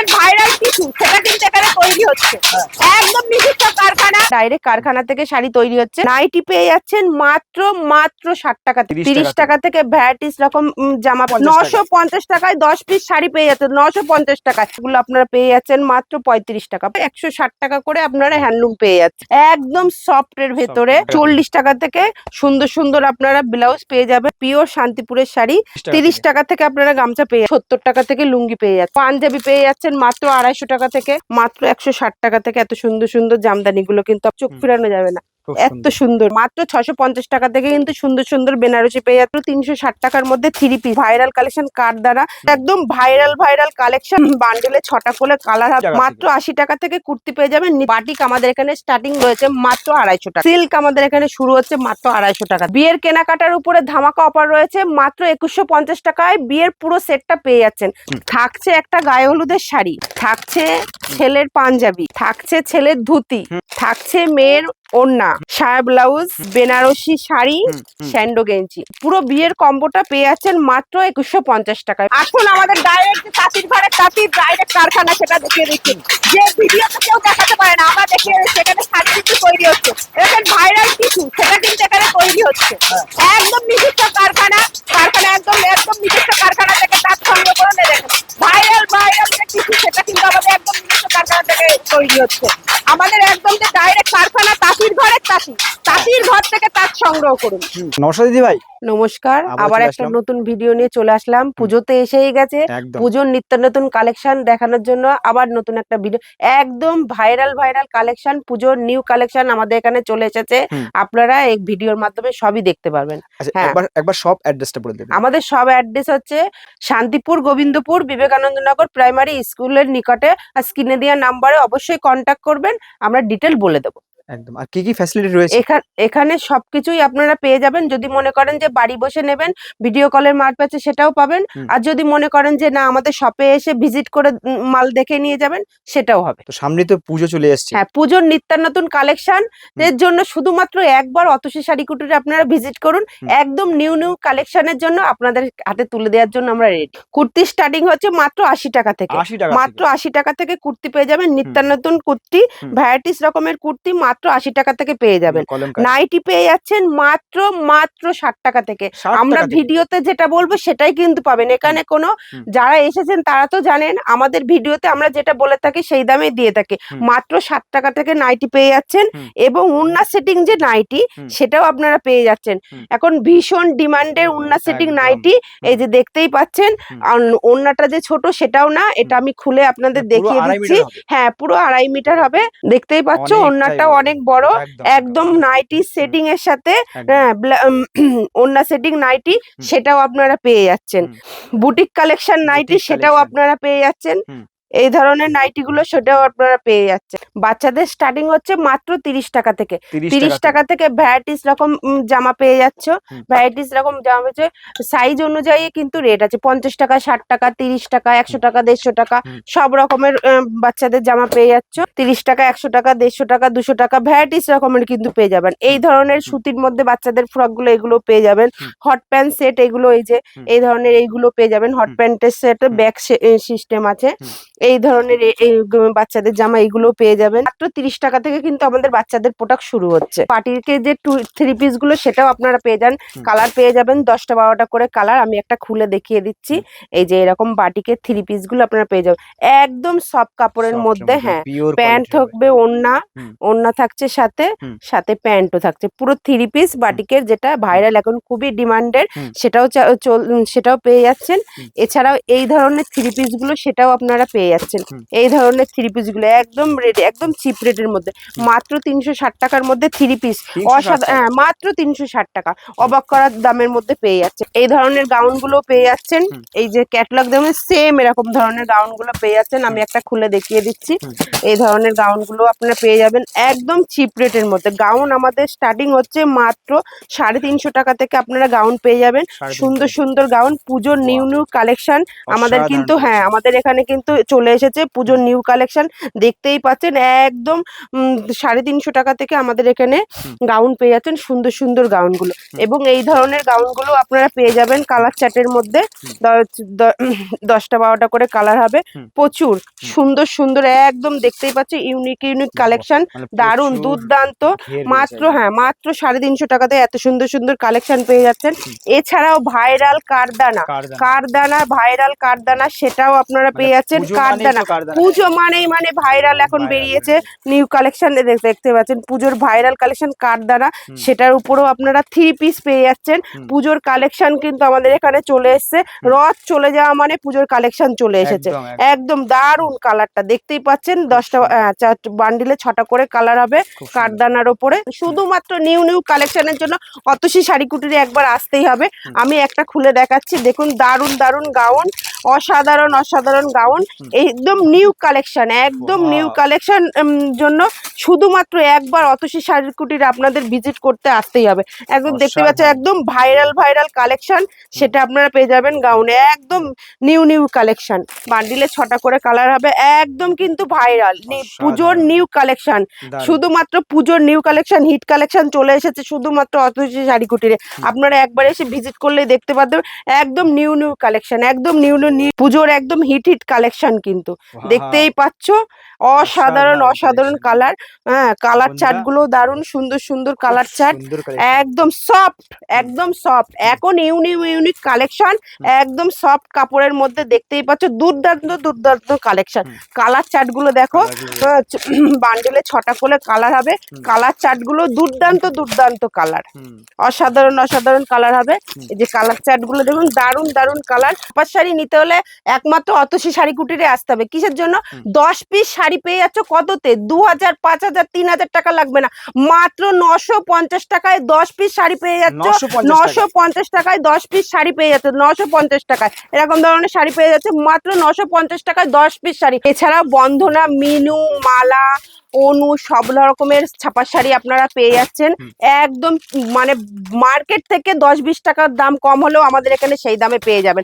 দেখেন ভাইরাল কিছু সেটা কিন্তু এখানে তৈরি হচ্ছে একদম নিজস্ব কারখানা, ডাইরেক্ট কারখানা থেকে শাড়ি তৈরি হচ্ছে। নাইটি পেয়ে যাচ্ছেন মাত্র 60 টাকা, 30 টাকা থেকে ভ্যারাইটিস রকম জামা 950 টাকায় 10 পিস শাড়ি পেয়ে যাচ্ছেন 950 টাকা। এগুলো আপনারা পেয়ে যাচ্ছেন মাত্র 35 টাকা, 160 টাকা করে আপনারা হ্যান্ডলুম পেয়ে যাচ্ছেন একদম সফট এর ভেতরে। 40 টাকা থেকে সুন্দর সুন্দর আপনারা ব্লাউজ পেয়ে যাবেন, পিওর শান্তিপুরের শাড়ি। 30 টাকা থেকে আপনারা গামছা পেয়ে, 70 টাকা থেকে লুঙ্গি পেয়ে যাচ্ছেন, পাঞ্জাবি পেয়ে যাচ্ছেন মাত্র 250 টাকা থেকে, মাত্র 160 টাকা থেকে। এত সুন্দর সুন্দর জামদানি গুলো কিন্তু চোখ ফিরানো যাবে না, এত সুন্দর। মাত্র 650 টাকা থেকে কিন্তু সুন্দর সুন্দর বেনারসি পেয়ে যাচ্ছে। 360 টাকার মধ্যে 3 পিস ভাইরাল কালেকশন, কার দ্বারা একদম ভাইরাল কালেকশন। বান্ডেলে 6টা করে কালার। মাত্র 80 টাকা থেকে কুর্তি পেয়ে যাবেন। বাটিক আমাদের এখানে স্টার্টিং রয়েছে মাত্র 250 টাকা, সিল্ক আমাদের এখানে শুরু হচ্ছে মাত্র 250 টাকা। বিয়ের কেনাকাটার উপরে ধামাকা অফার রয়েছে মাত্র 2150 টাকায় বিয়ের পুরো সেটটা পেয়ে যাচ্ছেন। থাকছে একটা গায়ে হলুদের শাড়ি, থাকছে ছেলের পাঞ্জাবি, থাকছে ছেলের ধুতি, থাকছে মেয়ের ওড়না, সায়া ব্লাউজ, বেনারসি শাড়ি, স্যান্ডো গেঞ্জি। পুরো বিয়ের কম্বোটা পেয়ে যাচ্ছেন মাত্র 2150 টাকায়। আসুন আমাদের ডাইরেক্ট তাঁতির ঘরের তাঁতির ডাইরেক্ট কারখানা, সেটা দেখিয়ে দিচ্ছি। যে ভিডিওতে কেউ দেখাতে পারে না, আমরা দেখিয়ে দিচ্ছি এখানে শাড়ি কিছু তৈরি হচ্ছে। এখানে ভাইরাল কিছু সেটা কিন্তু এখানে তৈরি হচ্ছে একদম নিজস্ব কারখানা, একদম নিজস্ব কারখানা থেকে তাঁত সংগ্রহ করে দেখেন। ভাইরাল যে কিছু সেটা কিন্তু আমাদের একদম নিজস্ব কারখানা থেকে তৈরি হচ্ছে। আমাদের একদম যে ডাইরেক্ট কারখানা, তাঁতির ঘরের তাঁতির ঘর থেকে তাঁত সংগ্রহ করুন। নমস্কার দিদি ভাই। নমস্কার, আবার একটা নতুন ভিডিও নিয়ে চলে আসলাম। পুজোতে এসেই গেছে, পুজোর নিত্য নতুন কালেকশন দেখানোর জন্য আবার নতুন একটা ভিডিও। একদম ভাইরাল কালেকশন, পুজোর নিউ কালেকশন আমাদের এখানে চলে এসেছে। আপনারা এই ভিডিওর মাধ্যমে সবই দেখতে পারবেন। একবার সব অ্যাড্রেসটা বলে দেবেন। আমাদের সব অ্যাড্রেস হচ্ছে শান্তিপুর, গোবিন্দপুর, বিবেকানন্দ নগর প্রাইমারি স্কুলের নিকটে। আর স্ক্রিনে দেওয়া নাম্বারে অবশ্যই কন্ট্যাক্ট করবেন, আমরা ডিটেল বলে দেবো। একদম। আর কি কি ফ্যাসিলিটি রয়েছে এখানে সবকিছুই আপনারা পেয়ে যাবেন। যদি মনে করেন যে বাড়ি বসে নেবেন, ভিডিও কলের মারপ্যাচে সেটাও পাবেন। আর যদি মনে করেন যে না আমাদের শপে এসে ভিজিট করে মাল দেখে নিয়ে যাবেন, সেটাও হবে। তো সামনে তো পুজো চলে আসছে। হ্যাঁ, পুজোর নিত্য নতুন কালেকশন এর জন্য শুধুমাত্র একবার অতসী শাড়ি কুটিরে আপনারা ভিজিট করুন। একদম নিউ কালেকশনের জন্য আপনাদের হাতে তুলে দেওয়ার জন্য আমরা রেডি। কুর্তি স্টার্টিং হচ্ছে মাত্র 80 টাকা থেকে, মাত্র 80 টাকা থেকে কুর্তি পেয়ে যাবেন। নিত্য নতুন কুর্তি, ভ্যারাইটিস রকমের কুর্তি মাত্র 80 টাকা থেকে পেয়ে যাবেন। নাইটি পেয়ে যাচ্ছেন মাত্র 60 টাকা থেকে। আমরা ভিডিওতে যেটা বলবো সেটাই কিন্তু পাবেন। এখানে কোনো যারা এসেছেন তারা তো জানেন, আমাদের ভিডিওতে আমরা যেটা বলে থাকি সেই দামে দিয়ে থাকি। মাত্র 60 টাকা থেকে নাইটি পেয়ে যাচ্ছেন। এবং উন্না সেটিং যে নাইটি, সেটাও আপনারা পেয়ে যাচ্ছেন। এখন ভীষণ ডিমান্ডের উন্না সেটিং নাইটি, এই যে দেখতেই পাচ্ছেন। ওন্নাটা যে ছোট সেটাও না, এটা আমি খুলে আপনাদের দেখিয়ে দিচ্ছি। হ্যাঁ, পুরো 2.5 মিটার হবে। দেখতেই পাচ্ছ ওন্নাটা অনেক বড়, একদম নাইটি সেটিং এর সাথে ওন্না সেটিং নাইটি, সেটাও আপনারা পেয়ে যাচ্ছেন। বুটিক কালেকশন নাইটি, সেটাও আপনারা পেয়ে যাচ্ছেন। এই ধরনের নাইটি গুলো সেটাও আপনারা পেয়ে যাচ্ছেন। বাচ্চাদের স্টার্টিং হচ্ছে মাত্র 30 টাকা থেকে। 30 টাকা থেকে ভ্যারাইটিস রকম জামা পেয়ে যাচ্ছ। ভ্যারাইটিস রকম জামা হচ্ছে, সাইজ অনুযায়ী কিন্তু রেট আছে। 50 টাকা, 60 টাকা, 30 টাকা, 100 টাকা, 150 টাকা, সব রকমের বাচ্চাদের জামা পেয়ে যাচ্ছ। 30 টাকা, 100 টাকা, 150 টাকা, 200 টাকা, ভ্যারাইটিস রকমের কিন্তু পেয়ে যাবেন। এই ধরনের সুতির মধ্যে বাচ্চাদের ফ্রক গুলো, এগুলো পেয়ে যাবেন। হট প্যান্ট সেট, এগুলো এই যে এই ধরনের এইগুলো পেয়ে যাবেন। হট প্যান্টের সেট, ব্যাক সিস্টেম আছে। এই ধরনের বাচ্চাদের জামা এগুলো পেয়ে যাবেন। মাত্র 30 টাকা থেকে কিন্তু আমাদের বাচ্চাদের প্রোডাক্ট শুরু হচ্ছে। পার্টিকে যে 3 পিস গুলো, সেটাও আপনারা পেয়ে যান। কালার পেয়ে যাবেন 10টা 12টা করে কালার। আমি একটা খুলে দেখিয়ে দিচ্ছি। এই যে এরকম বাটিকের 3 পিস গুলো আপনারা পেয়ে যাবেন একদম সফট কাপড়ের মধ্যে। হ্যাঁ, প্যান্ট থাকবে, ওড়না থাকছে সাথে, সাথে প্যান্টও থাকছে। পুরো 3 পিস বাটিকের, যেটা ভাইরাল এখন খুবই ডিমান্ডের, সেটাও পেয়ে যাচ্ছেন। এছাড়াও এই ধরনের 3 পিস গুলো, সেটাও আপনারা পেয়ে যাচ্ছেন। এই ধরনের 3 পিস গুলো একদম রেডি, একদম চিপ রেটের মধ্যে, মাত্র 360 টাকার মধ্যে 3 পিস। মাত্র 360 টাকা, অবাক করার দামের মধ্যে পেয়ে যাচ্ছে। এই ধরনের গাউন গুলো পেয়ে যাচ্ছেন। এই যে ক্যাটালগ দামে সেম এরকম ধরনের গাউন গুলো পেয়ে যাচ্ছেন। আমি একটা খুলে দেখিয়ে দিচ্ছি। এই ধরনের গাউন গুলো আপনারা পেয়ে যাবেন একদম চিপ রেটের মধ্যে। গাউন আমাদের স্টার্টিং হচ্ছে মাত্র 350 টাকা থেকে আপনারা গাউন পেয়ে যাবেন। সুন্দর সুন্দর গাউন, পুজোর নিউ কালেকশন আমাদের কিন্তু। হ্যাঁ, আমাদের এখানে কিন্তু চলে এসেছে পুজোর নিউ কালেকশন। দেখতেই পাচ্ছেন একদম 350 টাকা থেকে আমাদের এখানে গাউন পেয়ে যাচ্ছেন, সুন্দর সুন্দর গাউন গুলো। এবং এই ধরনের গাউন গুলো আপনারা পেয়ে যাবেন কালার চার্টের মধ্যে। 10টা 12টা করে কালার হবে, প্রচুর সুন্দর সুন্দর, একদম দেখতেই পাচ্ছি ইউনিক ইউনিক কালেকশন, দারুন দুর্দান্ত। মাত্র মাত্র 350 টাকাতে এত সুন্দর সুন্দর কালেকশন পেয়ে যাচ্ছেন। এছাড়াও ভাইরাল কারদানা ভাইরাল কারদানা সেটাও আপনারা পেয়ে যাচ্ছেন। কারদানা পুজো মানে ভাইরাল এখন বেরিয়েছে নিউ কালেকশন, দেখতে পাচ্ছেন পুজোর ভাইরাল কালেকশন কারদানা, সেটার উপরেও আপনারা 3 পিস পেয়ে যাচ্ছেন। পুজোর কালেকশন কিন্তু আমাদের এখানে চলে এসেছে, রথ চলে যাওয়া মানে পুজোর কালেকশন চলে এসেছে। একদম দারুন কালারটা দেখতেই পাচ্ছেন, 10টা বান্ডিলে 6টা করে কালার হবে কারদানার উপরে। শুধুমাত্র নিউ নিউ কালেকশনের জন্য অতসী শাড়ি কুটিরে একবার আসতেই হবে। আমি একটা খুলে দেখাচ্ছি, দেখুন দারুন দারুন গাউন, অসাধারণ অসাধারণ গাউন, একদম নিউ কালেকশন, একদম নিউ কালেকশন জন্য শুধুমাত্র একবার অতসী শাড়ি কুটিরে আপনাদের ভিজিট করতে আসতেই হবে। একদম দেখতে পাচ্ছেন একদম ভাইরাল কালেকশন, সেটা আপনারা পেয়ে যাবেন গাউনে, একদম নিউ নিউ কালেকশন। বান্ডিলে 6টা করে কালার হবে, একদম কিন্তু ভাইরাল পুজোর নিউ কালেকশন, শুধুমাত্র পুজোর নিউ কালেকশন, হিট কালেকশন চলে এসেছে শুধুমাত্র অতসী শাড়ি কুটিরে। আপনারা একবার এসে ভিজিট করলেই দেখতে পাবেন একদম নিউ নিউ কালেকশন, একদম নিউ পুজোর একদম হিট কালেকশন কিন্তু দেখতেই পাচ্ছ। অসাধারণ অসাধারণ কালার, কালার চার্ট গুলো দারুণ সুন্দর সুন্দর কালার চার্ট, একদম সফট এখন ইউনিক কালেকশন, একদম সফট কাপড়ের মধ্যে দেখতেই পাচ্ছ দুর্দান্ত কালেকশন। কালার চার্ট গুলো দেখো, বান্ডেলে 6টা করে কালার হবে, কালার চার্ট গুলো দুর্দান্ত কালার, অসাধারণ কালার হবে। এই যে কালার চার্ট গুলো দেখুন, দারুণ কালার। শাড়ি নিতে হলে একমাত্র অতসী শাড়ি কুটিরে আসতে হবে। কিসের জন্য? 10 পিস শাড়ি পেয়ে যাচ্ছ কততে? 2000, 5000, 3000 টাকা লাগবে না, মাত্র 950 টাকায় 10 পিস শাড়ি পেয়ে যাচ্ছ। 950 টাকায় 10 পিস শাড়ি পেয়ে যাচ্ছে, 950 টাকায় এরকম ধরনের শাড়ি পেয়ে যাচ্ছে মাত্র 950 টাকায় 10 পিস শাড়ি। এছাড়াও বন্ধনা, মিনু, মালা, অনু সব রকমের ছাপা শাড়ি আপনারা পেয়ে যাচ্ছেন, একদম মানে মার্কেট থেকে 10-20 টাকার দাম কম হলেও আমাদের এখানে সেই দামে পেয়ে যাবেন।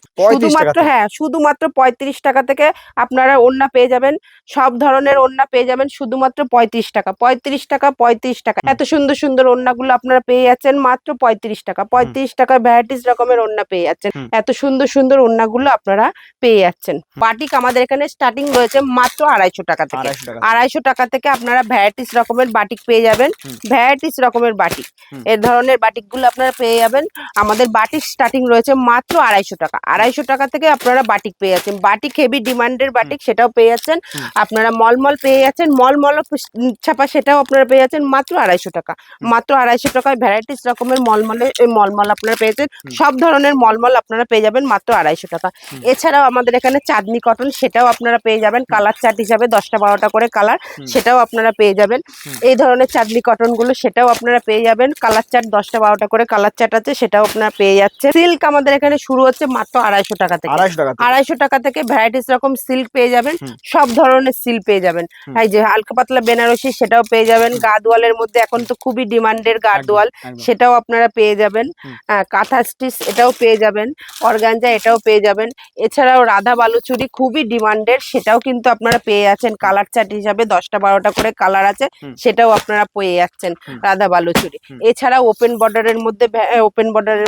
শুধুমাত্র 35 টাকা থেকে আপনারা ওড়না পেয়ে যাবেন, সব ধরনের ওড়না পেয়ে যাবেন শুধুমাত্র 35 টাকা। 35 টাকা এত সুন্দর সুন্দর ওড়নাগুলো আপনারা পেয়ে যাচ্ছেন মাত্র 35 টাকা। 35 টাকায় ভ্যারাইটিস রকমের ওড়না পেয়ে যাচ্ছেন, এত সুন্দর সুন্দর ওড়নাগুলো আপনারা পেয়ে যাচ্ছেন। বাটিক আমাদের এখানে স্টার্টিং রয়েছে মাত্র 250 টাকা থেকে। 250 টাকা থেকে আপনারা ভ্যারাইটিস রকমের বাটিক পেয়ে যাবেন, ভ্যারাইটিস রকমের বাটিক, এই ধরনের বাটিক গুলো আপনারা পেয়ে যাবেন। আমাদের বাটিক স্টার্টিং রয়েছে মাত্র 250 টাকা। 250 টাকা থেকে আপনারা বাটিক পেয়ে যাচ্ছেন, বাটিক হেভি ডিমান্ডের বাটিক, সেটাও পেয়ে যাচ্ছেন আপনারা। মলমল পেয়ে যাচ্ছেন, মলমল ছাপা, সেটাও আপনারা পেয়ে যাচ্ছেন মাত্র 250 টাকা। মাত্র 250 টাকায় ভ্যারাইটিস রকমের মলমল আপনারা পেয়েছেন, সব ধরনের মলমল আপনারা পেয়ে যাবেন মাত্র 250 টাকা। এছাড়াও আমাদের এখানে চাঁদনি কটন, সেটাও আপনারা পেয়ে যাবেন কালার চার্ট হিসাবে, 10টা 12টা করে কালার, সেটাও আপনারা পেয়ে যাবেন। এই ধরনের চাঁদনি কটন গুলো সেটাও আপনারা পেয়ে যাবেন, কালার চার্ট 10টা 12টা করে কালার চার্ট আছে, সেটাও আপনারা পেয়ে যাচ্ছেন। সিল্ক আমাদের এখানে শুরু হচ্ছে মাত্র 250 টাকা থেকে। 250 টাকা থেকে ভ্যারাইটিস রকম সিল্ক পেয়ে যাবেন, সব ধরনের সিল্ক পেয়ে যাবেন। এই যে হালকা পাতলা বেনারসি, সেটাও পেয়ে যাবেন। গাদোয়ালের মধ্যে এখন তো খুবই ডিমান্ডের গাদোয়াল, সেটাও আপনারা পেয়ে যাবেন। কাঁথা স্টিচ এটাও পেয়ে যাবেন, অর্গানজা এটাও পেয়ে যাবেন। এছাড়াও রাধা বালুচুরি খুবই ডিমান্ডের, সেটাও কিন্তু আপনারা পেয়ে যাচ্ছেন কালার চার্ট হিসাবে, 10টা 12টা করে কালার আছে, সেটাও আপনারা পেয়ে যাচ্ছেন রাধা বালুচুরি। এছাড়াও ওপেন বর্ডারের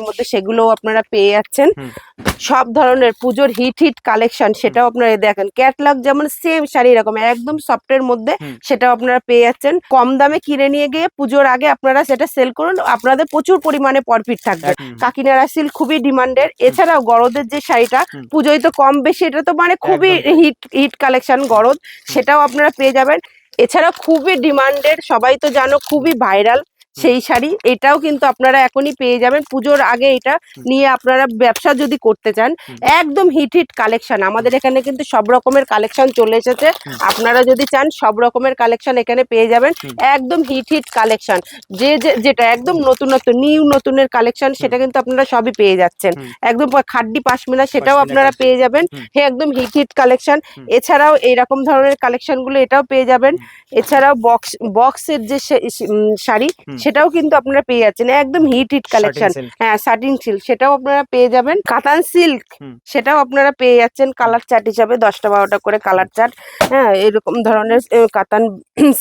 মধ্যে সেগুলোও আপনারা পেয়ে যাচ্ছেন। সব ধরনের পুজোর হিট কালেকশন, সেটাও আপনারা দেখেন। ক্যাটলগ যেমন সেম শাড়ি এরকম একদম সফটের মধ্যে, সেটাও আপনারা পেয়ে যাচ্ছেন। কম দামে কিনে নিয়ে গিয়ে পুজোর আগে আপনারা সেটা সেল করুন, আপনাদের প্রচুর পরিমাণে প্রফিট থাকবে। কাকিনাড়া সিল্ক খুবই ডিমান্ডের। এছাড়াও গরদের যে শাড়িটা পুজোয় তো কম বেশি, এটা তো মানে খুবই হিট কালেকশন গরদ, সেটাও আপনারা পেয়ে যাবেন। এছাড়া খুবই ডিমান্ডেড, সবাই তো জানো খুবই ভাইরাল সেই শাড়ি, এটাও কিন্তু আপনারা এখনই পেয়ে যাবেন। পুজোর আগে এটা নিয়ে আপনারা ব্যবসা যদি করতে চান, একদম হিট কালেকশন আমাদের এখানে কিন্তু সব রকমের কালেকশন চলে এসেছে। আপনারা যদি চান সব রকমের কালেকশন এখানে পেয়ে যাবেন, একদম হিট কালেকশন, যেটা একদম নতুনের কালেকশন, সেটা কিন্তু আপনারা সবই পেয়ে যাচ্ছেন। একদম খাড্ডি পাশমিনা, সেটাও আপনারা পেয়ে যাবেন, একদম হিট কালেকশন। এছাড়াও এইরকম ধরনের কালেকশন গুলো এটাও পেয়ে যাবেন। এছাড়াও বক্সের যে শাড়ি, সেটাও কিন্তু আপনারা পেয়ে যাচ্ছেন, একদম হিট কালেকশন। হ্যাঁ, সাটিন সিল্ক সেটাও আপনারা পেয়ে যাবেন। কাতান সিল্ক সেটাও আপনারা পেয়ে যাচ্ছেন কালার চার্ট হিসাবে, 10টা 12টা করে কালার চার্ট। হ্যাঁ, এরকম ধরনের কাতান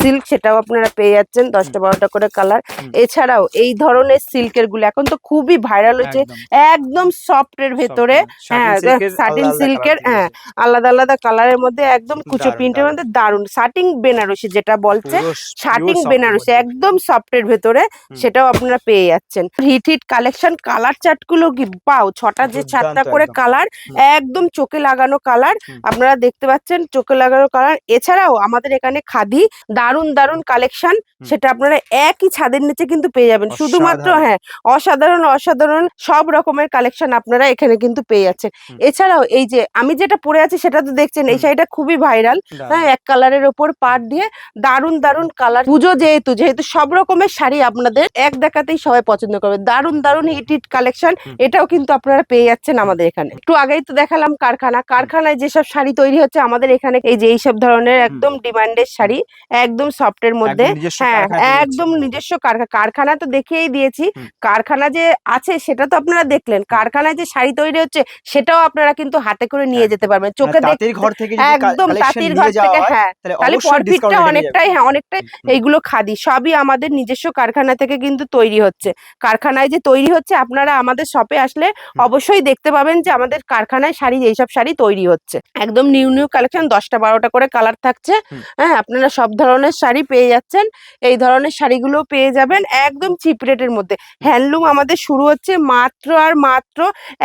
সিল্ক সেটাও আপনারা পেয়ে যাচ্ছেন 10টা 12টা করে কালার। এছাড়াও এই ধরনের সিল্কের গুলো এখন তো খুবই ভাইরাল হচ্ছে, একদম সফট এর ভেতরে। হ্যাঁ, সাটিন সিল্কের, হ্যাঁ, আলাদা আলাদা কালারের মধ্যে একদম কুচো প্রিন্টের মধ্যে দারুন সাটিং বেনারসি যেটা বলছে, শার্টিং বেনারসি একদম সফটের ভেতরে, সেটাও আপনারা পেয়ে যাচ্ছেন। Hit collection. কালার চার্ট গুলো কি পাও, 6টা যে 7টা করে কালার, একদম চোখে লাগানো কালার আপনারা দেখতে পাচ্ছেন, চোখে লাগানো কালার। এছাড়াও আমাদের এখানে খাদি দারুন দারুন কালেকশন, সেটা আপনারা একই ছাদের নিচে কিন্তু পেয়ে যাবেন। শুধুমাত্র হ্যাঁ, অসাধারণ অসাধারণ সব রকমের কালেকশন আপনারা এখানে কিন্তু পেয়ে যাচ্ছেন। এছাড়াও এই যে আমি যেটা পরে আছি সেটা তো দেখছেন, এই শাড়িটা খুবই ভাইরাল। হ্যাঁ, এক কালারের ওপর পাড় দিয়ে দারুন দারুন কালার। পুজো যেহেতু সব রকমের শাড়ি আপনাদের এক দেখাতেই সবাই পছন্দ করবে। দারুন দারুন হিট কালেকশন, এটাও কিন্তু আপনারা পেয়ে যাচ্ছেন আমাদের এখানে। একটু আগেই তো দেখালাম কারখানা, কারখানায় যেসব শাড়ি তৈরি হচ্ছে আমাদের এখানে, এই যে এইসব ধরনের একদম ডিমান্ডের শাড়ি, একদম সফটের মধ্যে। হ্যাঁ, একদম নিজস্ব কারখানা তো দেখিয়েই দিয়েছি। কারখানা যে আছে সেটা তো আপনারা দেখলেন, কারখানায় যে শাড়ি তৈরি হচ্ছে সেটাও আপনারা কিন্তু হাতে করে নিয়ে যেতে পারবেন, চোখে দেখতে একদম তাঁতির ঘর থেকে। হ্যাঁ, তাহলে প্রফিটটা অনেকটাই, হ্যাঁ অনেকটাই। এইগুলো খাদি সবই আমাদের নিজস্ব কারখানা থেকে কিন্তু তৈরি হচ্ছে। কারখানায় যে তৈরি হচ্ছে আপনারা আমাদের শপে আসলে অবশ্যই দেখতে পাবেন যে আমাদের কারখানায় শাড়ি, এইসব শাড়ি তৈরি হচ্ছে। একদম নিউ নিউ কালেকশন, 10টা 12টা করে কালার থাকছে। হ্যাঁ, আপনারা সব ধরনের শাড়ি পেয়ে যাচ্ছেন, এই ধরনের শাড়িগুলো পেয়ে যাবেন একদম চিপ রেটের মধ্যে। হ্যান্ডলুম আমাদের শুরু হচ্ছে মাত্র আর মাত্র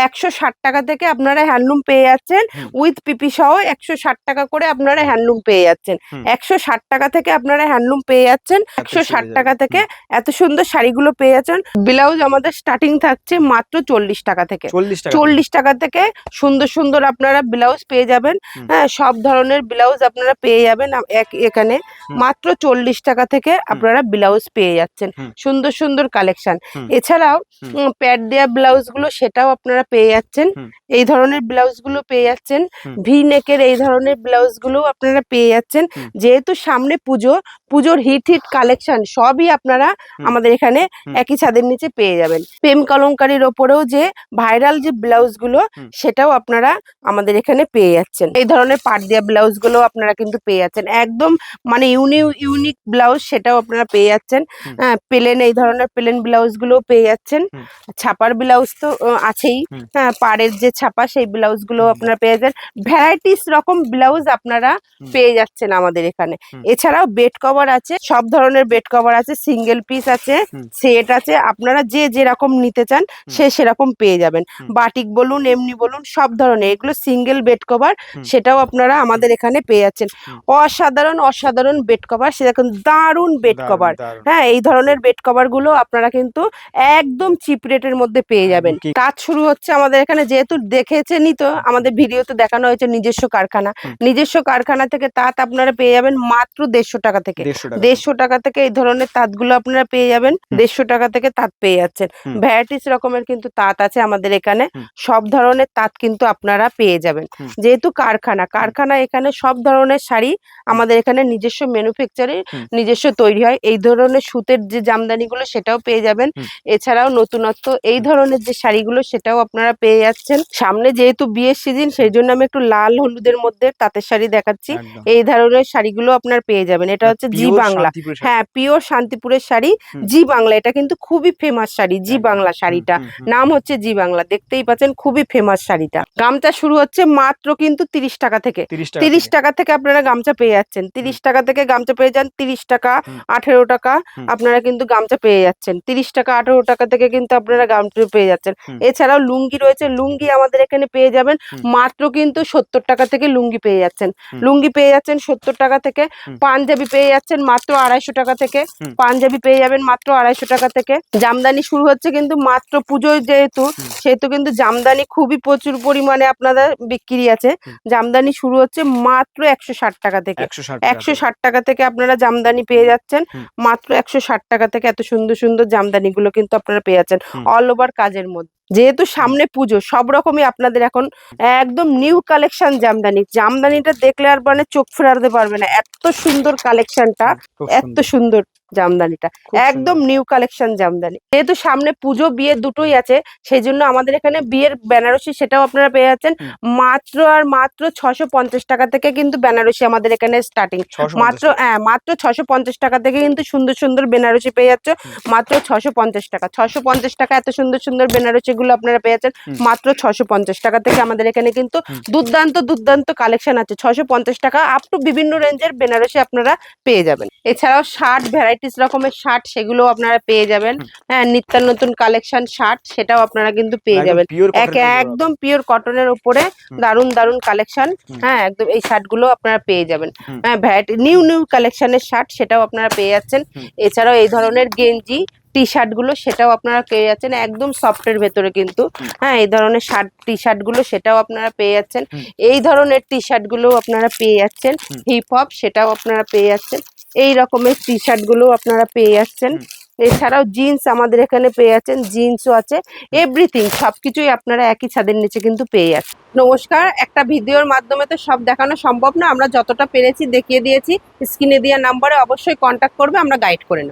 160 টাকা থেকে আপনারা হ্যান্ডলুম পেয়ে যাচ্ছেন, উইথ পিপি সহ 160 টাকা করে আপনারা হ্যান্ডলুম পেয়ে যাচ্ছেন। 160 টাকা থেকে আপনারা হ্যান্ডলুম পেয়ে যাচ্ছেন, 160 টাকা থেকে এত সুন্দর শাড়িগুলো পেয়ে যাচ্ছেন। ব্লাউজ আমাদের স্টার্টিং থাকছে মাত্র 40 টাকা থেকে। 40 টাকা থেকে সুন্দর সুন্দর আপনারা ব্লাউজ পেয়ে যাবেন। হ্যাঁ, সব ধরনের ব্লাউজ আপনারা পেয়ে যাবেন এখানে মাত্র 40 টাকা থেকে আপনারা ব্লাউজ পেয়ে যাচ্ছেন। সুন্দর সুন্দর কালেকশন। এছাড়াও প্যাড দেওয়া ব্লাউজ গুলো সেটাও আপনারা পেয়ে যাচ্ছেন, এই ধরনের ব্লাউজ গুলো পেয়ে যাচ্ছেন। ভি নেকের এই ধরনের ব্লাউজ গুলো আপনারা পেয়ে যাচ্ছেন। যেহেতু সামনে পুজো, পুজোর হিট কালেকশন সবই আপনারা আমাদের এখানে একই ছাদের নিচে পেয়ে যাবেন। প্রেম কলমকারীর ওপরেও যে ভাইরাল যে ব্লাউজ গুলো সেটাও আপনারা আমাদের এখানে পেয়ে যাচ্ছেন। এই ধরনের পাট দেওয়া ব্লাউজ গুলো আপনারা কিন্তু পেয়ে যাচ্ছেন, একদম মানে ইউনিক ব্লাউজ, সেটাও আপনারা পেয়ে যাচ্ছেন। হ্যাঁ, প্লেন এই ধরনের প্লেন ব্লাউজ গুলো পেয়ে যাচ্ছেন। ছাপার ব্লাউজ তো আছেই, হ্যাঁ, পাড়ের যে ছাপা সেই ব্লাউজ গুলো আপনারা পেয়ে যাচ্ছেন। ভ্যারাইটিস রকম ব্লাউজ আপনারা পেয়ে যাচ্ছেন আমাদের এখানে। এছাড়াও বেড কভার আছে, সব ধরনের বেড কভার আছে, সিঙ্গেল পিস আছে, সেট আছে, আপনারা যে যেরকম নিতে চান সেরকম পেয়ে যাবেন। বাটিক বলুন, এমনি বলুন, সব ধরনের এগুলো সিঙ্গেল বেড কভার, সেটাও আপনারা আমাদের এখানে পেয়ে যাচ্ছেন। অসাধারণ অসাধারণ বেড কভার, সেরকম দারুণ বেড কভার। হ্যাঁ, এই ধরনের বেড কভার গুলো আপনারা কিন্তু একদম চিপ রেটের মধ্যে পেয়ে যাবেন। কাজ শুরু হচ্ছে আমাদের এখানে, যেহেতু দেখেছেনই তো আমাদের ভিডিওতে দেখানো হয়েছে নিজস্ব কারখানা, নিজস্ব কারখানা থেকে তাঁত আপনারা পেয়ে যাবেন মাত্র 150 টাকা থেকে। 150 টাকা থেকে এই ধরনের তাঁতগুলো আপনারা পেয়ে যাবেন, 150 টাকা থেকে তাঁত পেয়ে যাচ্ছেন। ভ্যারাইটিস রকমের কিন্তু তাঁত আছে আমাদের এখানে, সব ধরনের তাঁত কিন্তু আপনারা পেয়ে যাবেন। যেহেতু কারখানা এখানে সব ধরনের শাড়ি আমাদের এখানে নিজস্ব ম্যানুফ্যাকচারে নিজস্ব তৈরি হয়। এই ধরনের সুতের যে জামদানিগুলো সেটাও পেয়ে যাবেন। এছাড়াও নতুনত্ব এই ধরনের যে শাড়িগুলো সেটাও আপনারা পেয়ে যাচ্ছেন। সামনে যেহেতু বিয়ের সিজন, সেই জন্য আমি একটু লাল হলুদের মধ্যে তাঁতের শাড়ি দেখাচ্ছি। এই ধরনের শাড়িগুলো আপনারা পেয়ে যাবেন। এটা হচ্ছে জি বাংলা, হ্যাঁ, পিওর শান্তিপুরের শাড়ি, জি বাংলা। এটা কিন্তু খুবই ফেমাস শাড়ি, জি বাংলা শাড়িটা নাম হচ্ছে জি বাংলা, দেখতেই পাচ্ছেন খুবই ফেমাস শাড়িটা। গামছা শুরু হচ্ছে মাত্র কিন্তু 30 টাকা থেকে। 30 টাকা থেকে আপনারা গামছা পেয়ে যাচ্ছেন, 30 টাকা থেকে গামছা পেয়ে যান। 30 টাকা 18 টাকা আপনারা কিন্তু গামছা পেয়ে যাচ্ছেন, 30 টাকা 18 টাকা থেকে কিন্তু আপনারা গামছা পেয়ে যাচ্ছেন। এছাড়াও লুঙ্গি রয়েছে, লুঙ্গি আমাদের এখানে পেয়ে যাবেন মাত্র কিন্তু 70 টাকা থেকে লুঙ্গি পেয়ে যাচ্ছেন, লুঙ্গি পেয়ে যাচ্ছেন 70 টাকা থেকে। পাঞ্জাবি পেয়ে যাচ্ছেন মাত্র 250 টাকা থেকে, পাঞ্জাবি পেয়ে যাবেন মাত্র 250 টাকা থেকে। জামদানি শুরু হচ্ছে কিন্তু মাত্র পুজোয় যেহেতু, সেহেতু কিন্তু জামদানি খুবই প্রচুর পরিমাণে আপনাদের বিক্রি আছে। জামদানি শুরু হচ্ছে মাত্র 160 টাকা থেকে, 160 টাকা থেকে আপনারা জামদানি পেয়ে যাচ্ছেন মাত্র 160 টাকা থেকে। এত সুন্দর সুন্দর জামদানি গুলো কিন্তু আপনারা পেয়ে যাচ্ছেন অল ওভার কাজের মধ্যে। যেহেতু সামনে পুজো, সব রকমই আপনাদের এখন একদম নিউ কালেকশন জামদানিটা দেখলে আর মানে চোখ ফেরাতে পারবে না, এত সুন্দর কালেকশনটা, এত সুন্দর। জামদানিটা খুব একদম নিউ কালেকশন জামদানি। যেহেতু সামনে পুজো বিয়ে দুটোই আছে, সেই জন্য আমাদের এখানে বিয়ের বেনারসি সেটাও আপনারা পেয়ে যাচ্ছেন মাত্র আর মাত্র 650 টাকা থেকে। কিন্তু বেনারসি আমাদের এখানে স্টার্টিং 650 মাত্র মাত্র 650 টাকা থেকে কিন্তু সুন্দর সুন্দর বেনারসি পেয়ে যাচ্ছে। মাত্র 650 টাকা, 650 টাকা এত সুন্দর সুন্দর বেনারসি গুলো আপনারা পেয়ে যাচ্ছেন মাত্র 650 টাকা থেকে। আমাদের এখানে কিন্তু দুর্দান্ত দুর্দান্ত কালেকশন আছে। 650 টাকা আপ টু বিভিন্ন রেঞ্জের বেনারসি আপনারা পেয়ে যাবেন। এছাড়াও শার্ট ভ্যারাইটিস রকমের শার্ট সেগুলো আপনারা পেয়ে যাবেন। হ্যাঁ, নিত্য নতুন কালেকশন শার্ট সেটাও আপনারা কিন্তু পেয়ে যাবেন। একদম পিওর কটনের উপরে দারুন দারুন কালেকশন। হ্যাঁ, একদম এই শার্ট গুলো আপনারা পেয়ে যাবেন। হ্যাঁ, ভ্যারাইটি নিউ নিউ কালেকশনের শার্ট সেটাও আপনারা পেয়ে যাচ্ছেন। এছাড়াও এই ধরনের গেঞ্জি টি শার্ট গুলো সেটাও আপনারা পেয়ে যাচ্ছেন একদম সফটের ভেতরে কিন্তু। হ্যাঁ, এই ধরনের শার্ট টি শার্ট গুলো সেটাও আপনারা পেয়ে যাচ্ছেন। এই ধরনের টি শার্ট গুলো আপনারা পেয়ে যাচ্ছেন। হিপ হপ সেটাও আপনারা পেয়ে যাচ্ছেন। এই রকমের টি শার্ট গুলো আপনারা পেয়ে যাচ্ছেন। এছাড়াও জিন্স আমাদের এখানে পেয়ে যাচ্ছেন, জিন্সও আছে। এভরিথিং সবকিছুই আপনারা একই ছাদের নিচে কিন্তু পেয়ে যাচ্ছেন। নমস্কার, একটা ভিডিওর মাধ্যমে তো সব দেখানো সম্ভব না, আমরা যতটা পেরেছি দেখিয়ে দিয়েছি। স্ক্রিনে দেওয়া নাম্বারে অবশ্যই কন্ট্যাক্ট করবে, আমরা গাইড করে নেব।